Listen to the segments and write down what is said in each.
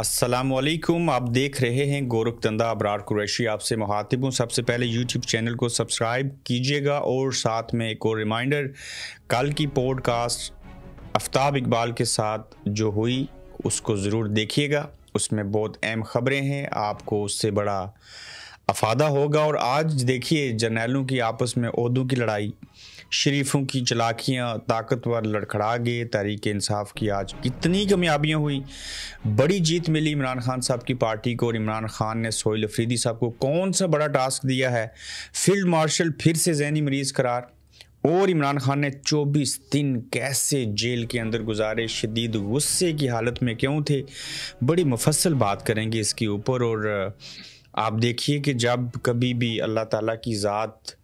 अस्सलाम वालेकुम। आप देख रहे हैं गोरखधंधा अबरार कुरैशी आपसे मुखातिब हूँ। सबसे पहले यूट्यूब चैनल को सब्सक्राइब कीजिएगा और साथ में एक और रिमाइंडर, कल की पॉडकास्ट आफ्ताब इकबाल के साथ जो हुई उसको ज़रूर देखिएगा। उसमें बहुत अहम ख़बरें हैं, आपको उससे बड़ा अफादा होगा। और आज देखिए जर्नैलों की आपस में ओहदों की लड़ाई, शरीफों की चलाकियाँ, ताकतवर लड़खड़ा गए। तहरीक इंसाफ की आज कितनी कामयाबियाँ हुई, बड़ी जीत मिली इमरान खान साहब की पार्टी को। और इमरान खान ने सोहेल अफरीदी साहब को कौन सा बड़ा टास्क दिया है, फील्ड मार्शल फिर से ज़हनी मरीज़ करार। और इमरान खान ने 24 दिन कैसे जेल के अंदर गुजारे, शदीद गुस्से की हालत में क्यों थे, बड़ी मुफस्सल बात करेंगे इसके ऊपर। और आप देखिए कि जब कभी भी अल्लाह ताला की ज़ात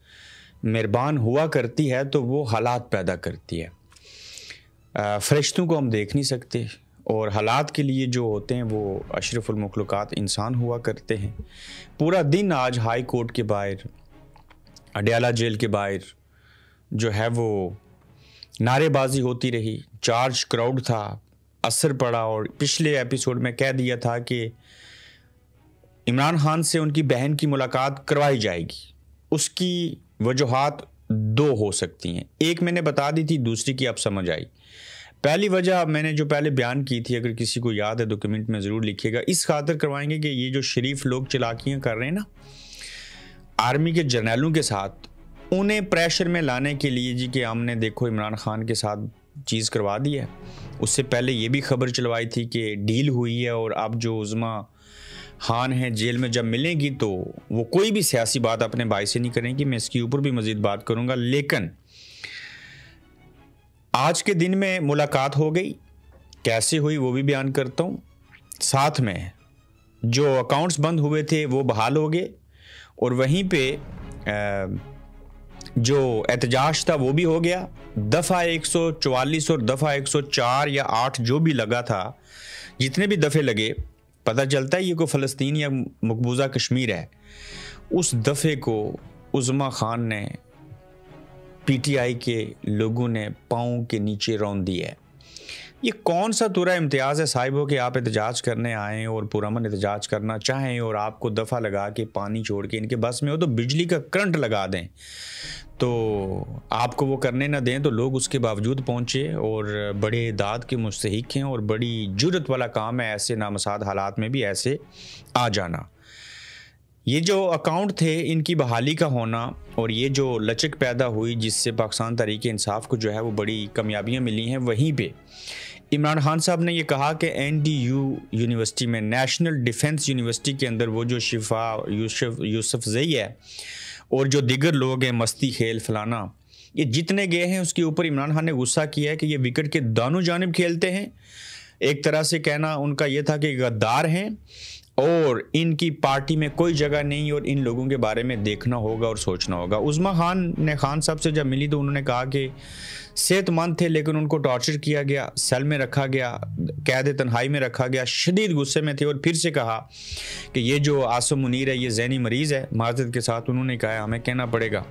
मेहरबान हुआ करती है तो वो हालात पैदा करती है। फ़रिश्तों को हम देख नहीं सकते और हालात के लिए जो होते हैं वो अशरफुल मखलूक़ात इंसान हुआ करते हैं। पूरा दिन आज हाई कोर्ट के बाहर, अडयाला जेल के बाहर जो है वो नारेबाजी होती रही, चार्ज क्राउड था, असर पड़ा। और पिछले एपिसोड में कह दिया था कि इमरान खान से उनकी बहन की मुलाकात करवाई जाएगी। उसकी वजूहात दो हो सकती हैं, एक मैंने बता दी थी, दूसरी की अब समझ आई। पहली वजह मैंने जो पहले बयान की थी, अगर किसी को याद है तो कमेंट में ज़रूर लिखिएगा। इस खातिर करवाएंगे कि ये जो शरीफ लोग चलाकियाँ कर रहे हैं ना आर्मी के जर्नैलों के साथ, उन्हें प्रेशर में लाने के लिए जी कि हमने देखो इमरान खान के साथ चीज़ करवा दी है। उससे पहले ये भी खबर चलवाई थी कि डील हुई है और अब जो उज़्मा खान हैं जेल में जब मिलेंगी तो वो कोई भी सियासी बात अपने भाई से नहीं करेंगी। मैं इसके ऊपर भी मज़ीद बात करूंगा, लेकिन आज के दिन में मुलाकात हो गई, कैसे हुई वो भी बयान करता हूँ। साथ में जो अकाउंट्स बंद हुए थे वो बहाल हो गए और वहीं पे जो एहतजाज था वो भी हो गया। दफ़ा 144 और दफ़ा 104 या 8 जो भी लगा था, जितने भी दफ़े लगे, पता चलता है ये कोई फ़लस्तीन या मकबूजा कश्मीर है। उस दफ़े को उज़्मा खान ने, पीटीआई के लोगों ने पाँव के नीचे रौंद दिया है। ये कौन सा तुरा इम्तियाज़ है साहिबों कि आप एहतजाज करने आएँ और पुरअमन एहतजाज करना चाहें और आपको दफ़ा लगा के पानी छोड़ के, इनके बस में हो तो बिजली का करंट लगा दें, तो आपको वो करने ना दें तो लोग उसके बावजूद पहुँचे। और बड़े दाद के मुस्तहिक हैं और बड़ी जुर्रत वाला काम है ऐसे नामसाद हालात में भी ऐसे आ जाना। ये जो अकाउंट थे इनकी बहाली का होना और ये जो लचक पैदा हुई जिससे पाकिस्तान तहरीक इंसाफ को जो है वो बड़ी कामयाबियाँ मिली हैं, वहीं पे इमरान खान साहब ने ये कहा कि NDU यूनिवर्सिटी में, नेशनल डिफेंस यूनिवर्सिटी के अंदर वो जो शिफा यूसुफजई है और जो दिगर लोग हैं, मस्ती खेल फलाना, ये जितने गए हैं उसके ऊपर इमरान खान ने गुस्सा किया है कि ये विकेट के दोनों जानिब खेलते हैं। एक तरह से कहना उनका ये था कि गद्दार हैं और इनकी पार्टी में कोई जगह नहीं और इन लोगों के बारे में देखना होगा और सोचना होगा। उज़्मा खान ने खान साहब से जब मिली तो उन्होंने कहा कि सेहतमंद थे लेकिन उनको टॉर्चर किया गया, सेल में रखा गया, कैद तन्हाई में रखा गया, शदीद गुस्से में थे। और फिर से कहा कि ये जो आसिम मुनीर है ये ज़हनी मरीज़ है। माज़रत के साथ उन्होंने कहा हमें कहना पड़ेगा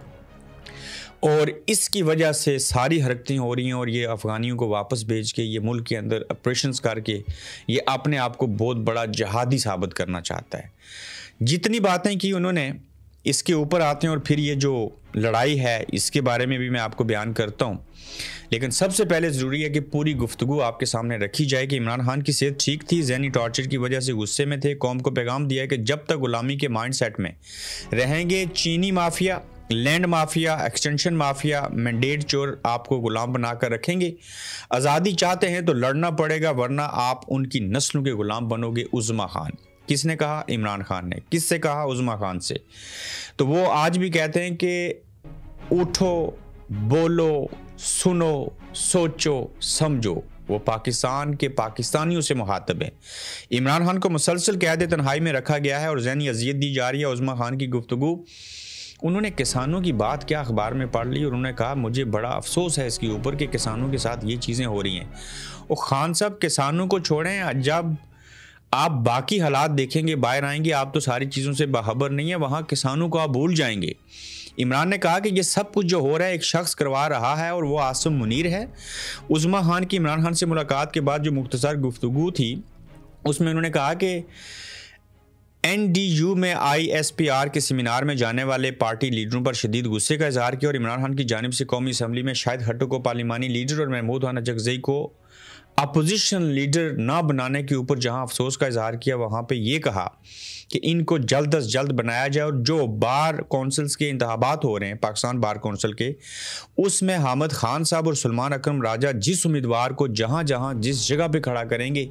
और इसकी वजह से सारी हरकतें हो रही हैं और ये अफ़गानियों को वापस भेज के ये मुल्क के अंदर ऑपरेशंस करके ये अपने आप को बहुत बड़ा जहादी साबित करना चाहता है। जितनी बातें की उन्होंने, इसके ऊपर आते हैं और फिर ये जो लड़ाई है इसके बारे में भी मैं आपको बयान करता हूँ। लेकिन सबसे पहले ज़रूरी है कि पूरी गुफ्तगू आपके सामने रखी जाए कि इमरान खान की सेहत ठीक थी, ज़हनी टॉर्चर की वजह से गुस्से में थे। कौम को पैगाम दिया है कि जब तक गुलामी के माइंड सेट में रहेंगे, चीनी mafia, land mafia, extension mafia, mandate चोर आपको गुलाम बनाकर रखेंगे। आज़ादी चाहते हैं तो लड़ना पड़ेगा वरना आप उनकी नस्लों के गुलाम बनोगे। उज़्मा खान, किसने कहा? इमरान खान ने। किससे कहा? उज़्मा खान से। तो वो आज भी कहते हैं कि उठो, बोलो, सुनो, सोचो, समझो। वो पाकिस्तान के पाकिस्तानियों से मुखातब है। इमरान खान को मुसलसल कैद तन्हाई में रखा गया है और ज़हनी अजियत दी जा रही है। उज़्मा खान की गुफ्तगू, उन्होंने किसानों की बात क्या अखबार में पढ़ ली और उन्होंने कहा मुझे बड़ा अफसोस है इसके ऊपर कि किसानों के साथ ये चीज़ें हो रही हैं। और खान साहब किसानों को छोड़ें, जब आप बाकी हालात देखेंगे, बाहर आएंगे, आप तो सारी चीज़ों से बाखबर नहीं है, वहाँ किसानों को आप भूल जाएंगे। इमरान ने कहा कि ये सब कुछ जो हो रहा है एक शख्स करवा रहा है और वो आसिम मुनीर है। उज़्मा खान की इमरान खान से मुलाकात के बाद जो मुख्तसर गुफ्तगू थी اس میں انہوں نے کہا کہ NDU میں ISPR کے سیمینار میں جانے والے پارٹی لیڈروں پر شدید غصے کا اظہار کیا اور عمران خان کی جانب سے قومی اسمبلی میں شاہد بھٹو کو پارلیمانی لیڈر اور محمود خان اچکزئی کو اپوزیشن لیڈر نہ بنانے کے اوپر جہاں افسوس کا اظہار کیا، وہاں پہ یہ کہا کہ ان کو جلد از جلد بنایا جائے، اور جو بار کونسلز کے انتخابات ہو رہے ہیں پاکستان بار کونسل کے، اس میں حامد خان صاحب اور سلمان اکرم راجہ جس امیدوار کو جہاں جہاں جس جگہ پہ کھڑا کریں گے،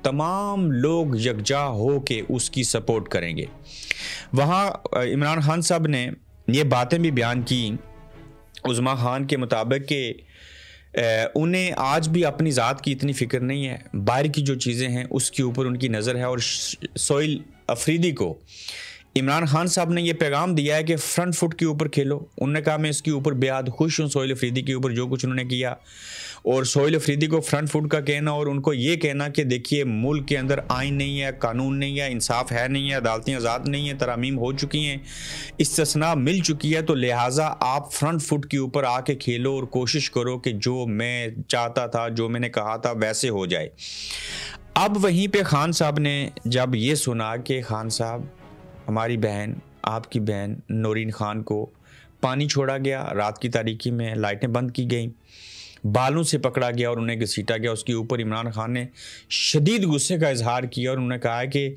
تمام لوگ یکجا ہو کے اس کی سپورٹ کریں گے۔ وہاں عمران خان صاحب نے یہ باتیں بھی بیان کی عظمیٰ خان کے مطابق کہ انہیں آج بھی اپنی ذات کی اتنی فکر نہیں ہے، باہر کی جو چیزیں ہیں اس کے اوپر ان کی نظر ہے، اور سہیل افریدی کو عمران خان صاحب نے یہ پیغام دیا ہے کہ فرنٹ فٹ کے اوپر کھیلو۔ انہوں نے کہا میں اس کے اوپر بے حد خوش ہوں، سہیل افریدی کے اوپر جو کچھ انہوں نے کیا، اور سہیل افریدی کو فرنٹ فٹ کا کہنا اور ان کو یہ کہنا کہ دیکھیے ملک کے اندر آئین نہیں ہے، قانون نہیں ہے، انصاف ہے نہیں ہے، عدالتیں آزاد نہیں ہیں، ترامیم ہو چکی ہیں، استثناء مل چکی ہے، تو لہٰذا آپ فرنٹ فٹ کے اوپر آ کے کھیلو اور کوشش کرو کہ جو میں چاہتا تھا، جو میں نے کہا تھا ویسے ہو جائے۔ اب وہیں پہ خان صاحب نے جب یہ سنا کہ خان صاحب ہماری بہن، آپ کی بہن نورین خان کو پانی چھوڑا گیا، رات کی تاریکی میں لائٹیں بند کی گئیں، بالوں سے پکڑا گیا اور انہیں گھسیٹا گیا، اس کے اوپر عمران خان نے شدید غصے کا اظہار کیا اور انہوں نے کہا کہ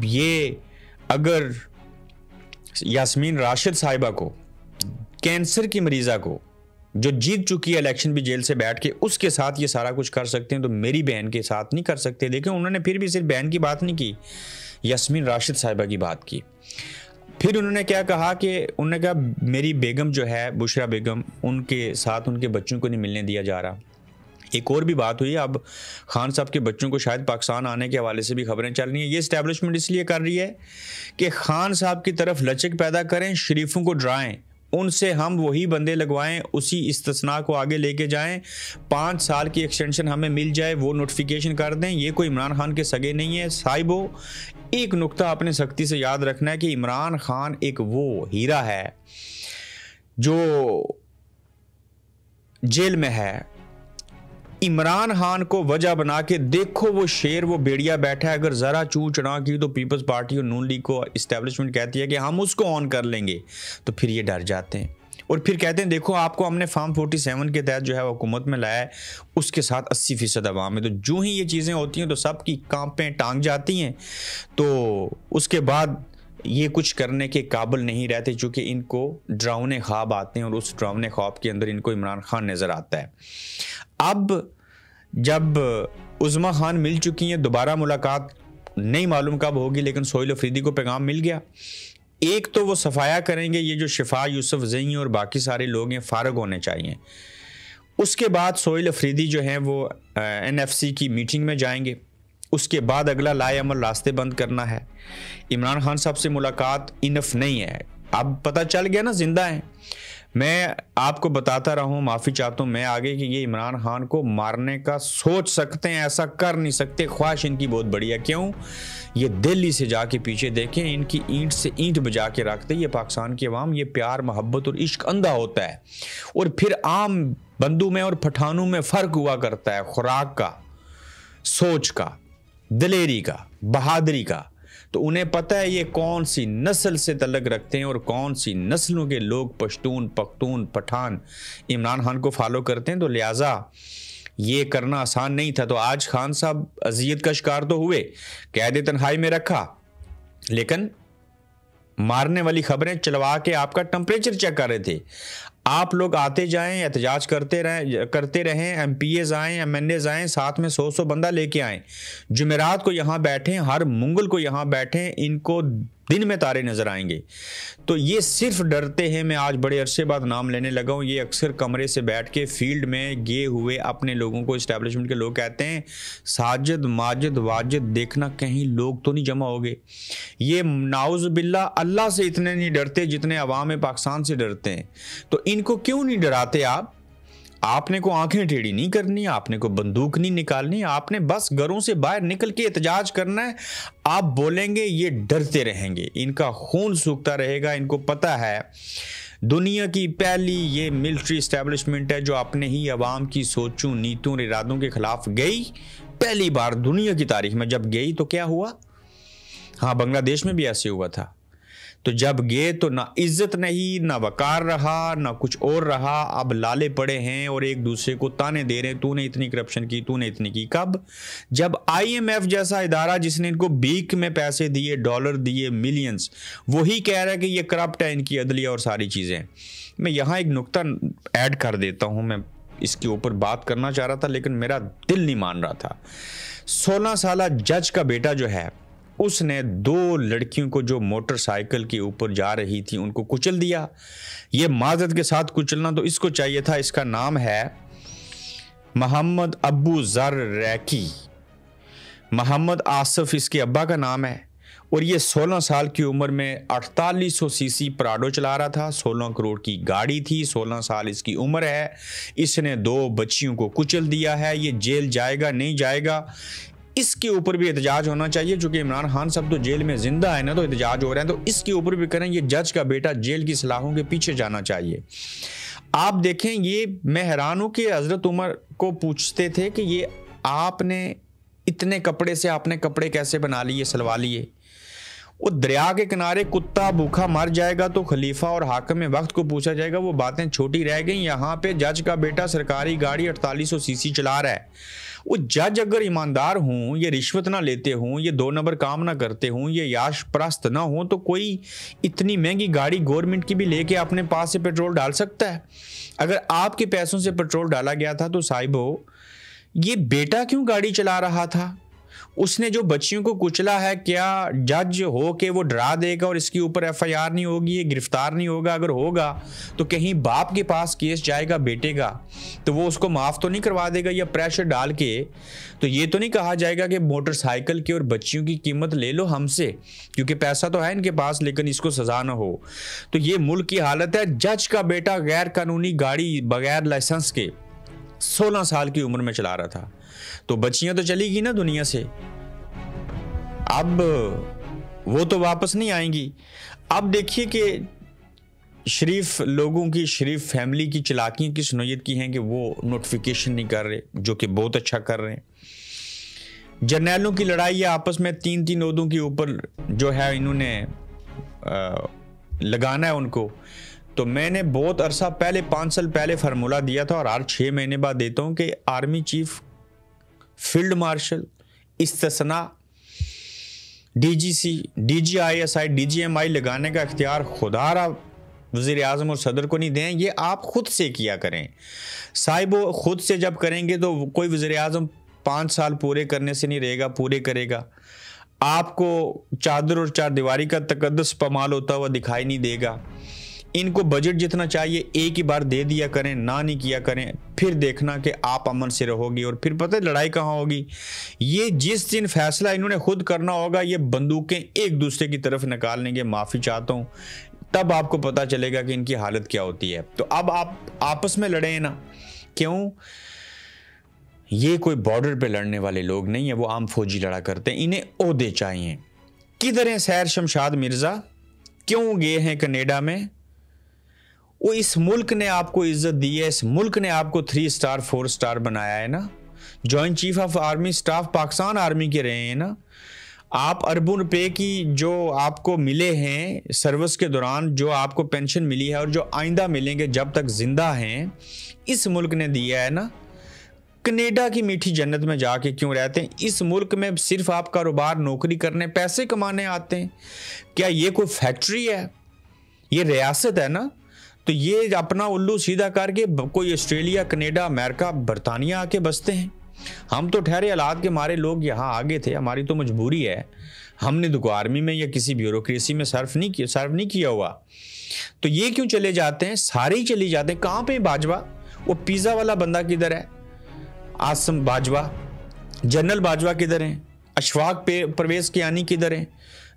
یہ اگر یاسمین راشد صاحبہ کو، کینسر کی مریضہ کو جو جیت چکی ہے الیکشن بھی جیل سے بیٹھ کے، اس کے ساتھ یہ سارا کچھ کر سکتے ہیں تو میری بہن کے ساتھ نہیں کر سکتے۔ دیکھیں انہوں نے پھر بھی صرف بہن کی بات نہیں کی، یاسمین راشد صاحبہ کی بات کی۔ پھر انہوں نے کیا کہا کہ انہوں نے کہا میری بیگم جو ہے بشرا بیگم، ان کے ساتھ ان کے بچوں کو نہیں ملنے دیا جا رہا۔ ایک اور بھی بات ہوئی، اب خان صاحب کے بچوں کو شاید پاکستان آنے کے حوالے سے بھی خبریں چل رہی ہیں۔ یہ اسٹیبلشمنٹ اس لیے کر رہی ہے کہ خان صاحب کی طرف لچک پیدا کریں، شریفوں کو ڈرائیں، ان سے ہم وہی بندے لگوائیں، اسی استثناء کو آگے لے کے جائیں، 5 سال کی ایکسٹینشن ہمیں مل جائے، وہ نوٹیفیکیشن کر دیں۔ یہ کوئی عمران خان کے سگے نہیں ہے صاحبو۔ ایک نقطہ آپ نے سختی سے یاد رکھنا ہے کہ عمران خان ایک وہ ہیرا ہے جو جیل میں ہے۔ عمران خان کو وجہ بنا کے دیکھو وہ شیر، وہ بیڑیا بیٹھا ہے، اگر ذرا چوں چڑا کی تو پیپلز پارٹی اور نون لیگ کو اسٹیبلشمنٹ کہتی ہے کہ ہم اس کو آن کر لیں گے، تو پھر یہ ڈر جاتے ہیں اور پھر کہتے ہیں دیکھو آپ کو ہم نے فارم 47 کے تحت جو ہے حکومت میں لایا ہے، اس کے ساتھ 80% عوام ہے۔ تو جو ہی یہ چیزیں ہوتی ہیں تو سب کی کانپیں ٹانگ جاتی ہیں، تو اس کے بعد یہ کچھ کرنے کے قابل نہیں رہتے، چونکہ ان کو ڈراؤنے خواب آتے ہیں اور اس ڈراؤنے خواب کے اندر ان کو عمران خان نظر آتا ہے۔ اب جب عظمیٰ خان مل چکی ہیں، دوبارہ ملاقات نہیں معلوم کب ہوگی، لیکن سہیل افریدی کو پیغام مل گیا۔ ایک تو وہ صفایا کریں گے، یہ جو شفا یوسف زئی اور باقی سارے لوگ ہیں فارغ ہونے چاہیے۔ اس کے بعد سہیل افریدی جو ہیں وہ NFC کی میٹنگ میں جائیں گے۔ اس کے بعد اگلا لائے عمل راستے بند کرنا ہے۔ عمران خان صاحب سے ملاقات انف نہیں ہے، اب پتہ چل گیا نا زندہ ہیں۔ میں آپ کو بتاتا رہا ہوں، معافی چاہتا ہوں میں آگے کہ یہ عمران خان کو مارنے کا سوچ سکتے ہیں، ایسا کر نہیں سکتے، خواہش ان کی بہت بڑی ہے۔ کیوں؟ یہ دہلی سے جا کے پیچھے دیکھیں، ان کی اینٹ سے اینٹ بجا کے رکھتے۔ یہ پاکستان کی عوام یہ پیار محبت اور عشق اندھا ہوتا ہے، اور پھر عام بندوں میں اور پٹھانوں میں فرق ہوا کرتا ہے، خوراک کا، سوچ کا، دلیری کا، بہادری کا۔ تو انہیں پتہ ہے یہ کون سی نسل سے تعلق رکھتے ہیں اور کون سی نسلوں کے لوگ پشتون، پختون، پٹھان عمران خان کو فالو کرتے ہیں، تو لہٰذا یہ کرنا آسان نہیں تھا۔ تو آج خان صاحب اذیت کا شکار تو ہوئے، قید تنہائی میں رکھا، لیکن مارنے والی خبریں چلوا کے آپ کا ٹمپریچر چیک کر رہے تھے۔ آپ لوگ آتے جائیں، احتجاج کرتے رہیں، MPs آئیں، MNAs آئیں، ساتھ میں 100 بندہ لے کے آئیں، جمعرات کو یہاں بیٹھیں، ہر منگل کو یہاں بیٹھیں، ان کو دن میں تارے نظر آئیں گے۔ تو یہ صرف ڈرتے ہیں، میں آج بڑے عرصے بعد نام لینے لگا ہوں، یہ اکثر کمرے سے بیٹھ کے فیلڈ میں گئے ہوئے اپنے لوگوں کو اسٹیبلشمنٹ کے لوگ کہتے ہیں ساجد ماجد واجد دیکھنا کہیں لوگ تو نہیں جمع ہو گئے۔ یہ نعوذ باللہ اللہ سے اتنے نہیں ڈرتے جتنے عوام پاکستان سے ڈرتے ہیں۔ تو ان کو کیوں نہیں ڈراتے آپ نے کو آنکھیں ٹیڑھی نہیں کرنی، آپ نے کو بندوق نہیں نکالنی، آپ نے بس گھروں سے باہر نکل کے احتجاج کرنا ہے۔ آپ بولیں گے یہ ڈرتے رہیں گے، ان کا خون سوکھتا رہے گا۔ ان کو پتہ ہے دنیا کی پہلی یہ ملٹری اسٹیبلشمنٹ ہے جو اپنے ہی عوام کی سوچوں، نیتوں اور ارادوں کے خلاف گئی، पहली बार दुनिया की तारीख में जब गई तो क्या हुआ, हाँ बांग्लादेश में भी ऐसे हुआ था, तो जब गए तो ना इज्जत नहीं, ना वकार रहा, ना कुछ और रहा। अब लाले पड़े हैं और एक दूसरे को ताने दे रहे हैं, तूने इतनी करप्शन की, तूने इतनी की। कब? जब IMF जैसा इदारा जिसने इनको भीख में पैसे दिए, डॉलर दिए मिलियंस, वही कह रहा है कि ये करप्ट है इनकी अदलिया और सारी चीज़ें। मैं यहाँ एक नुक्ता ऐड कर देता हूँ, मैं इसके ऊपर बात करना चाह रहा था लेकिन मेरा दिल नहीं मान रहा था। 16 साल जज का बेटा जो है, उसने 2 लड़कियों को जो मोटरसाइकिल के ऊपर जा रही थी उनको कुचल दिया। ये माजरत के साथ कुचलना तो इसको चाहिए था। इसका नाम है मोहम्मद अबू ज़र रैकी, मोहम्मद आसिफ इसके अब्बा का नाम है, और ये 16 साल की उम्र में 4800 सीसी प्राडो चला रहा था। 16 करोड़ की गाड़ी थी, 16 साल इसकी उम्र है। इसने 2 बच्चियों को कुचल दिया है। ये जेल जाएगा नहीं जाएगा, इसके ऊपर भी एहतजाज होना चाहिए, चूंकि इमरान खान सब तो जेल में जिंदा है ना, तो एहतजाज हो रहे हैं, तो इसके ऊपर भी करें। ये जज का बेटा जेल की सलाखों के पीछे जाना चाहिए। आप देखें, ये मैं हैरान हूं कि हजरत उमर को पूछते थे कि ये आपने इतने कपड़े से आपने कपड़े कैसे बना लिए, सलवा लिए। वो दरिया के किनारे कुत्ता भूखा मर जाएगा तो खलीफा और हाकिम वक्त को पूछा जाएगा, वो बातें छोटी रह गई। यहाँ पे जज का बेटा सरकारी गाड़ी 4800 सीसी चला रहा है। वो जज अगर ईमानदार हों, ये रिश्वत ना लेते हों, ये 2 नंबर काम ना करते हों, ये याश परस्त ना हो, तो कोई इतनी महंगी गाड़ी गवर्नमेंट की भी लेके अपने पास से पेट्रोल डाल सकता है? अगर आपके पैसों से पेट्रोल डाला गया था तो साहिबो ये बेटा क्यों गाड़ी चला रहा था? उसने जो बच्चियों को कुचला है, क्या जज हो के वो डरा देगा और इसके ऊपर FIR नहीं होगी, ये गिरफ्तार नहीं होगा? अगर होगा तो कहीं बाप के पास केस जाएगा बेटे का, तो वो उसको माफ़ तो नहीं करवा देगा या प्रेशर डाल के? तो ये तो नहीं कहा जाएगा कि मोटरसाइकिल की और बच्चियों की कीमत ले लो हमसे, क्योंकि पैसा तो है इनके पास लेकिन इसको सजा ना हो। तो ये मुल्क की हालत है। जज का बेटा गैर कानूनी गाड़ी बगैर लाइसेंस के 16 साल की उम्र में चला रहा था, तो बच्चियां तो चली गई ना दुनिया से, अब वो तो वापस नहीं आएंगी। अब देखिए कि शरीफ लोगों की, शरीफ फैमिली की चालाकियां किस नौयत की हैं कि वो नोटिफिकेशन नहीं कर रहे, जो कि बहुत अच्छा कर रहे हैं। जर्नैलों की लड़ाई है आपस में, 3-3 ओहदों के ऊपर जो है इन्होंने लगाना है उनको। तो मैंने बहुत अरसा पहले, 5 साल पहले फार्मूला दिया था और हर 6 महीने बाद देता हूं कि आर्मी चीफ, फील्ड मार्शल, इस्तेसना, DGC, DGISI, DGMI लगाने का इख्तियार खुदारा वज़ीर आज़म और सदर को नहीं दें, ये आप खुद से किया करें साहिबो। खुद से जब करेंगे तो कोई वज़ीर आज़म 5 साल पूरे करने से नहीं रहेगा, पूरे करेगा। आपको चादर और चारदीवारी का तकद्दुस पमाल होता हुआ दिखाई नहीं देगा। इनको बजट जितना चाहिए एक ही बार दे दिया करें, ना नहीं किया करें, फिर देखना कि आप अमन से रहोगी और फिर पता है लड़ाई कहाँ होगी। ये जिस दिन फैसला इन्होंने खुद करना होगा, ये बंदूकें एक दूसरे की तरफ निकाल लेंगे, माफ़ी चाहता हूँ, तब आपको पता चलेगा कि इनकी हालत क्या होती है। तो अब आप आपस में लड़े ना, क्यों? ये कोई बॉर्डर पे लड़ने वाले लोग नहीं है, वो आम फौजी लड़ा करते हैं, इन्हें ओहदे चाहिए। किधर हैं सैर शमशाद मिर्ज़ा, क्यों गए हैं कनाडा में? वो इस मुल्क ने आपको इज्जत दी है, इस मुल्क ने आपको 3 स्टार 4 स्टार बनाया है ना। Joint chief of army staff Pakistan army के रहे हैं ना। आप अरबों रुपए की जो आपको मिले हैं सर्विस के दौरान, जो आपको पेंशन मिली है और जो आइंदा मिलेंगे जब तक जिंदा हैं, इस मुल्क ने दिया है ना। कनाडा की मीठी जन्नत में जाके क्यों रहते हैं? इस मुल्क में सिर्फ आप कारोबार, नौकरी करने, पैसे कमाने आते हैं। क्या ये कोई फैक्ट्री है? ये रियासत है ना। तो ये अपना उल्लू सीधा करके कोई ऑस्ट्रेलिया, कनाडा, अमेरिका, बरतानिया आके बसते हैं। हम तो ठहरे हालात के मारे लोग यहाँ आगे थे, हमारी तो मजबूरी है। हमने तो आर्मी में या किसी ब्यूरोक्रेसी में सर्व नहीं किया हुआ। तो ये क्यों चले जाते हैं? सारे ही चले जाते हैं। कहाँ पे बाजवा? वो पिज़्ज़ा वाला बंदा किधर है? आसम बाजवा, जनरल बाजवा किधर हैं? अशफाक परवेज़ कियानी किधर हैं?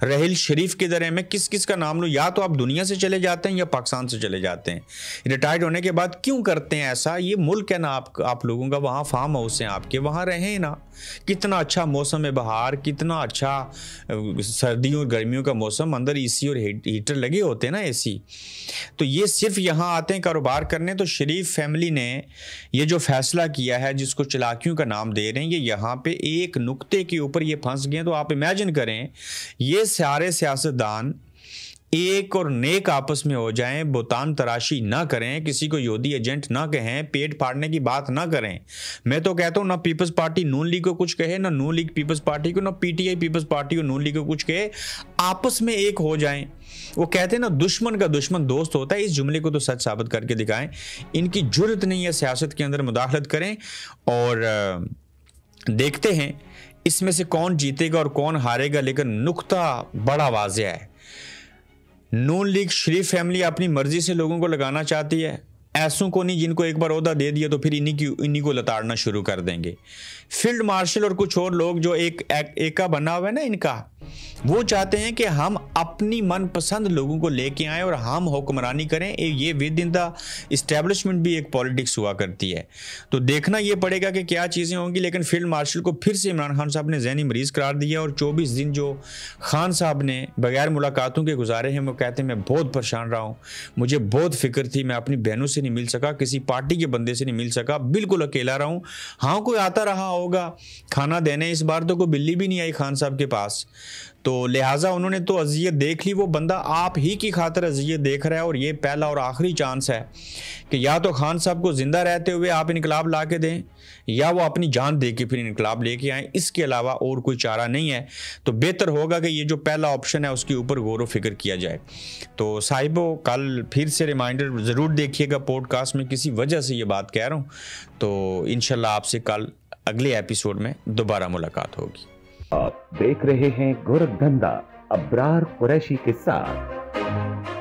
رحیل شریف کدھر ہے؟ میں کس کس کا نام لوں؟ یا تو آپ دنیا سے چلے جاتے ہیں یا پاکستان سے چلے جاتے ہیں. ریٹائرڈ ہونے کے بعد کیوں کرتے ہیں ایسا؟ یہ ملک ہے نا آپ لوگوں کا, وہاں فارم ہاؤس ہیں آپ کے, وہاں رہیں نا. کتنا اچھا موسم ہے بہار, کتنا اچھا سردیوں اور گرمیوں کا موسم, اندر اے سی اور ہیٹر لگے ہوتے ہیں نا, اے سی. تو یہ صرف یہاں آتے ہیں کاروبار کرنے. تو شریف فیملی نے یہ جو فیصلہ کیا ہے جس کو چلاکیوں کا نام دے رہے ہیں, یہ یہاں پہ ایک نقطے کے اوپر یہ پھنس گئے. تو آپ امیجن کریں یہ سارے سیاستدان ایک اور نیک آپس میں ہو جائیں, بہتان تراشی نہ کریں, کسی کو یہودی ایجنٹ نہ کہیں, پیٹ پھاڑنے کی بات نہ کریں. میں تو کہتا ہوں نہ پیپلز پارٹی نون لیگ کو کچھ کہے, نہ نون لیگ پیپلز پارٹی کو, نہ پی ٹی آئی پیپلز پارٹی کو نون لیگ کو کچھ کہے, آپس میں ایک ہو جائیں. وہ کہتے ہیں نا دشمن کا دشمن دوست ہوتا ہے, اس جملے کو تو سچ ثابت کر کے دکھائیں. ان کی جرت نہیں ہے سیاست کے اندر مداخلت کریں, اور دیکھتے ہیں اس میں سے کون جیتے گا اور کون ہارے گا. لیکن نقطہ بڑا واضح ہے, نون لیگ شریف فیملی اپنی مرضی سے لوگوں کو لگانا چاہتی ہے. ایسوں کو نہیں جن کو ایک بار عہدہ دے دیا تو پھر انہی کو لتاڑنا شروع کر دیں گے. فیلڈ مارشل اور کچھ اور لوگ جو ایکا بنا ہوا ہے نا ان کا, وہ چاہتے ہیں کہ ہم اپنی من پسند لوگوں کو لے کے آئیں اور ہم حکمرانی کریں. یہ ود ان دا اسٹیبلشمنٹ بھی ایک پالیٹکس ہوا کرتی ہے. تو دیکھنا یہ پڑے گا کہ کیا چیزیں ہوں گی. لیکن فیلڈ مارشل کو پھر سے عمران خان صاحب نے ذہنی مریض قرار دیا, اور 24 دن جو خان صاحب نے بغیر ملاقاتوں کے گزارے ہیں, وہ کہتے ہیں میں بہت پریشان رہا ہوں, مجھے بہت فکر تھی, میں اپنی بہنوں سے نہیں مل سکا, کسی پارٹی کے بندے سے نہیں مل سکا, بالکل اکیلا رہا ہوں. ہاں کوئی آتا رہا ہوگا کھانا دینے, اس بار تو کوئی بلی بھی نہیں آئی خان صاحب کے پاس. تو لہٰذا انہوں نے تو اذیت دیکھ لی. وہ بندہ آپ ہی کی خاطر اذیت دیکھ رہا ہے, اور یہ پہلا اور آخری چانس ہے کہ یا تو خان صاحب کو زندہ رہتے ہوئے آپ انقلاب لا کے دیں, یا وہ اپنی جان دے کے پھر انقلاب لے کے آئیں. اس کے علاوہ اور کوئی چارہ نہیں ہے. تو بہتر ہوگا کہ یہ جو پہلا آپشن ہے اس کے اوپر غور و فکر کیا جائے. تو صاحبو, کل پھر سے ریمائنڈر ضرور دیکھیے گا پوڈ کاسٹ میں, کسی وجہ سے یہ بات کہہ رہا ہوں. تو انشاءاللہ آپ سے کل اگلے ایپیسوڈ میں دوبارہ ملاقات ہوگی. آپ دیکھ رہے ہیں گورکھ دھندا ابرار قریشی کے ساتھ.